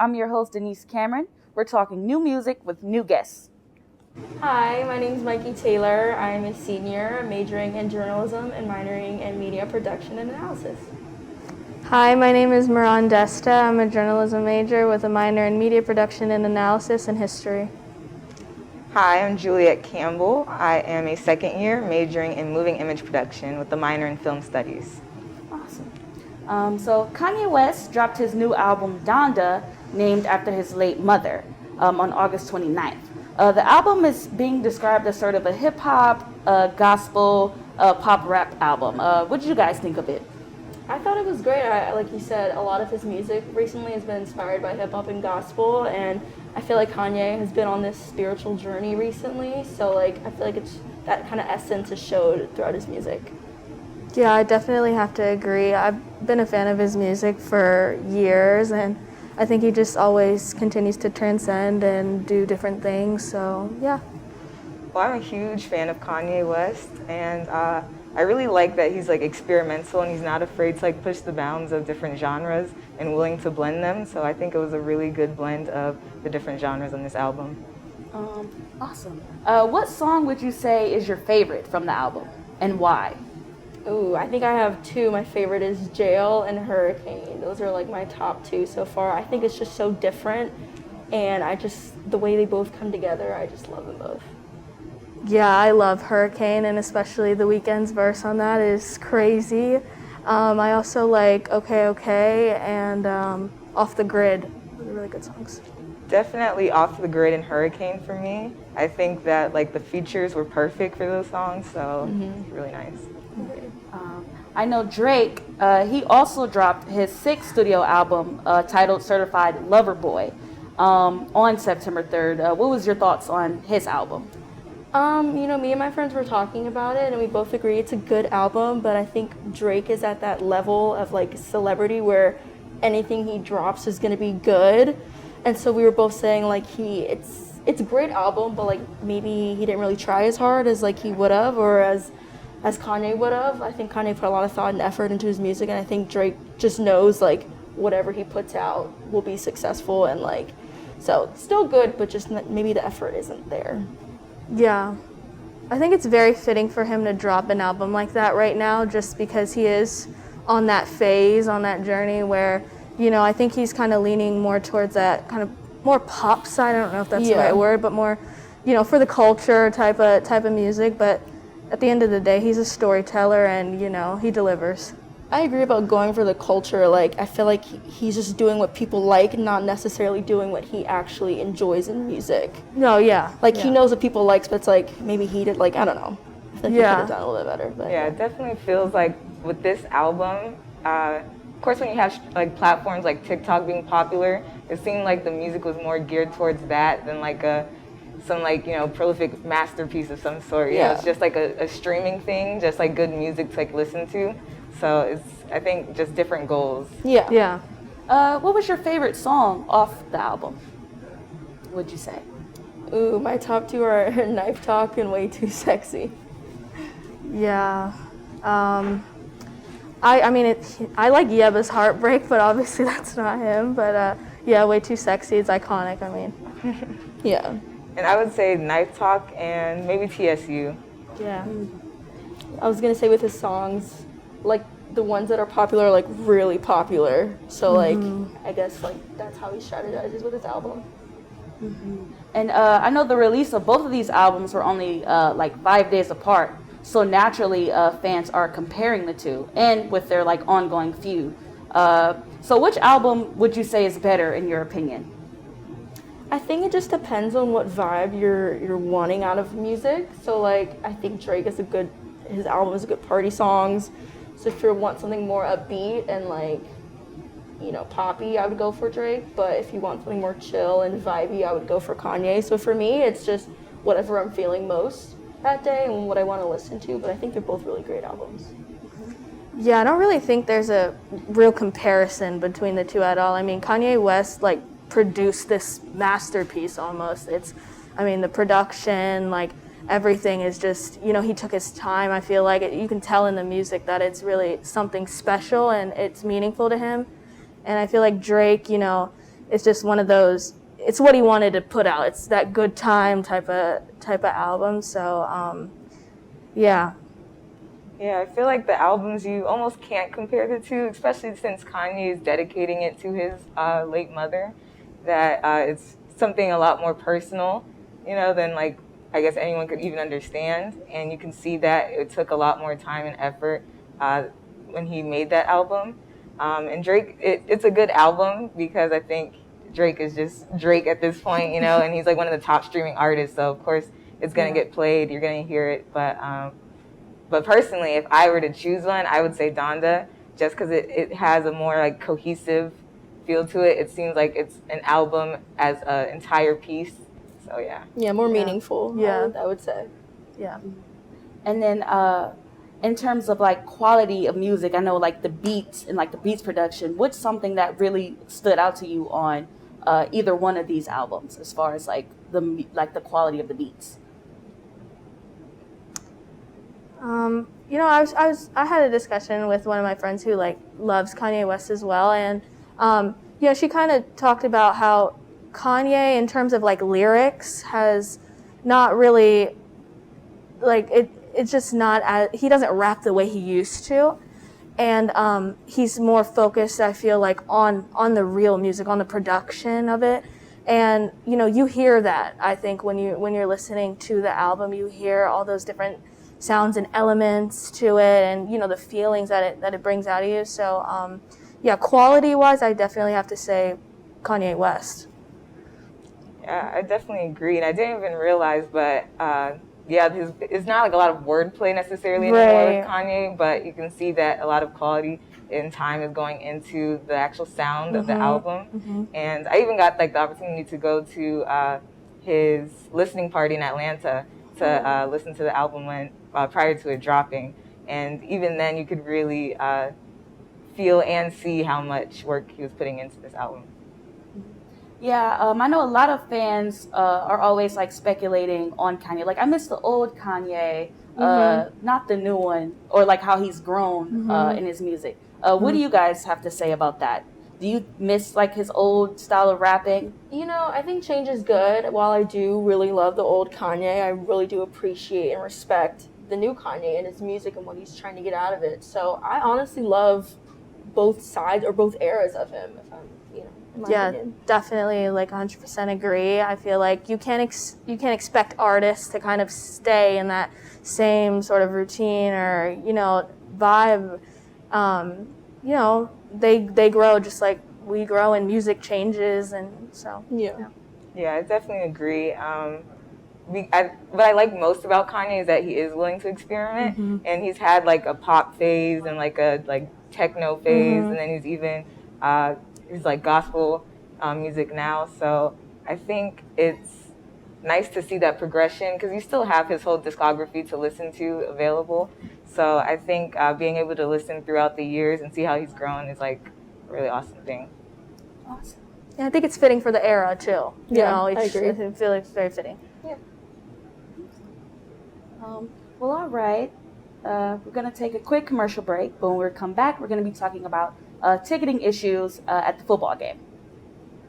I'm your host, Denise Cameron. We're talking new music with new guests. Hi, my name is Mikey Taylor. I'm a senior majoring in journalism and minoring in media production and analysis. Hi, my name is Miran Desta. I'm a journalism major with a minor in media production and analysis and history. Hi, I'm Juliet Campbell. I am a second year majoring in moving image production with a minor in film studies. Awesome. So Kanye West dropped his new album, Donda, named after his late mother, on August 29th. The album is being described as sort of a hip-hop, gospel, pop rap album. What did you guys think of it? I thought it was great. Like you said, a lot of his music recently has been inspired by hip hop and gospel, and I feel like Kanye has been on this spiritual journey recently. So I feel like it's that kind of essence is showed throughout his music. Yeah, I definitely have to agree. I've been a fan of his music for years, and I think he just always continues to transcend and do different things. So yeah. Well, I'm a huge fan of Kanye West, and I really like that he's experimental and he's not afraid to push the bounds of different genres and willing to blend them. So I think it was a really good blend of the different genres on this album. Awesome. What song would you say is your favorite from the album, and why? Ooh, I think I have two. My favorite is Jail and Hurricane. Those are my top two so far. I think it's just so different, and the way they both come together, I just love them both. Yeah, I love Hurricane, and especially The Weeknd's verse on that is crazy. I also like Okay Okay and Off the Grid. Those are really good songs. Definitely Off the Grid and Hurricane for me. I think that the features were perfect for those songs, so it's really nice. I know Drake, he also dropped his sixth studio album titled Certified Lover Boy on September 3rd. What was your thoughts on his album? Me and my friends were talking about it, and we both agree it's a good album, but I think Drake is at that level of celebrity where anything he drops is going to be good. And so we were both saying it's a great album, but maybe he didn't really try as hard as he would have, or as Kanye would have. I think Kanye put a lot of thought and effort into his music, and I think Drake just knows whatever he puts out will be successful, and so still good, but just maybe the effort isn't there. Yeah, I think it's very fitting for him to drop an album like that right now, just because he is on that phase, on that journey where, I think he's kind of leaning more towards that kind of more pop side. I don't know if that's the right word, but more, for the culture type of music. But at the end of the day, he's a storyteller, and he delivers. I agree about going for the culture. I feel like he's just doing what people like, not necessarily doing what he actually enjoys in music. No, yeah. He knows what people like, but it's maybe he did, I don't know. I think he could have done a little bit better. But yeah, it definitely feels like with this album, of course when you have platforms like TikTok being popular, it seemed like the music was more geared towards that than some prolific masterpiece of some sort. It's just a streaming thing, just good music to listen to. So it's, I think, just different goals. Yeah. What was your favorite song off the album, would you say? Ooh, my top two are Knife Talk and Way Too Sexy. Yeah. I like Yeba's Heartbreak, but obviously that's not him. But yeah, Way Too Sexy. It's iconic, Yeah. And I would say Knife Talk and maybe TSU. Yeah. I was going to say with his songs, the ones that are popular are really popular. So I guess that's how he strategizes with his album. And I know the release of both of these albums were only 5 days apart. So naturally, fans are comparing the two, and with their ongoing feud. So which album would you say is better in your opinion? I think it just depends on what vibe you're wanting out of music. So I think Drake is his album is a good party songs. So if you want something more upbeat and poppy, I would go for Drake. But if you want something more chill and vibey, I would go for Kanye. So for me, it's just whatever I'm feeling most that day and what I want to listen to. But I think they're both really great albums. Yeah, I don't really think there's a real comparison between the two at all. Kanye West produced this masterpiece almost. The production, everything is just, he took his time. I feel like you can tell in the music that it's really something special and it's meaningful to him. And I feel like Drake, it's just one of those. It's what he wanted to put out. It's that good time type of album. So yeah. Yeah, I feel like the albums you almost can't compare the two, especially since Kanye is dedicating it to his late mother. That it's something a lot more personal, than like I guess anyone could even understand. And you can see that it took a lot more time and effort when he made that album. And Drake, it's a good album because I think Drake is just Drake at this point, and he's like one of the top streaming artists. So of course it's gonna get played, you're gonna hear it, But personally, if I were to choose one, I would say Donda, just because it has a more like cohesive feel to it. It seems like it's an album as an entire piece. So yeah. Yeah, more meaningful. Yeah. I would say. Yeah. And then in terms of like quality of music, I know like the beats and like the beats production, what's something that really stood out to you on either one of these albums as far as like the quality of the beats? I had a discussion with one of my friends who like loves Kanye West as well, and she kind of talked about how Kanye, in terms of like lyrics, has not really like it. It's just not as he doesn't rap the way he used to, and he's more focused. I feel like on the real music, on the production of it. And you hear that, I think, when you're listening to the album, you hear all those different sounds and elements to it, and the feelings that it brings out of you. So quality wise, I definitely have to say Kanye West. Yeah, I definitely agree, and I didn't even realize, but it's not like a lot of wordplay necessarily anymore with Kanye, but you can see that a lot of quality and time is going into the actual sound of the album. Mm-hmm. And I even got like the opportunity to go to his listening party in Atlanta to listen to the album prior to it dropping, and even then you could really feel and see how much work he was putting into this album. Yeah, I know a lot of fans are always like speculating on Kanye. Like, I miss the old Kanye, not the new one, or like how he's grown in his music. What do you guys have to say about that? Do you miss like his old style of rapping? I think change is good. While I do really love the old Kanye, I really do appreciate and respect the new Kanye and his music and what he's trying to get out of it. So I honestly love both sides or both eras of him, if I'm, in my opinion. Definitely, like 100% agree. I feel like you can't expect artists to kind of stay in that same sort of routine or vibe. They grow just like we grow, and music changes, and so yeah, I definitely agree. What I like most about Kanye is that he is willing to experiment, and he's had like a pop phase and like a techno phase, and then he's even he's like gospel music now. So I think it's nice to see that progression because you still have his whole discography to listen to available. So I think being able to listen throughout the years and see how he's grown is like a really awesome thing. Awesome. Yeah, I think it's fitting for the era too. I agree. I feel like it's very fitting. Yeah. Well, all right. We're going to take a quick commercial break, but when we come back, we're going to be talking about ticketing issues at the football game.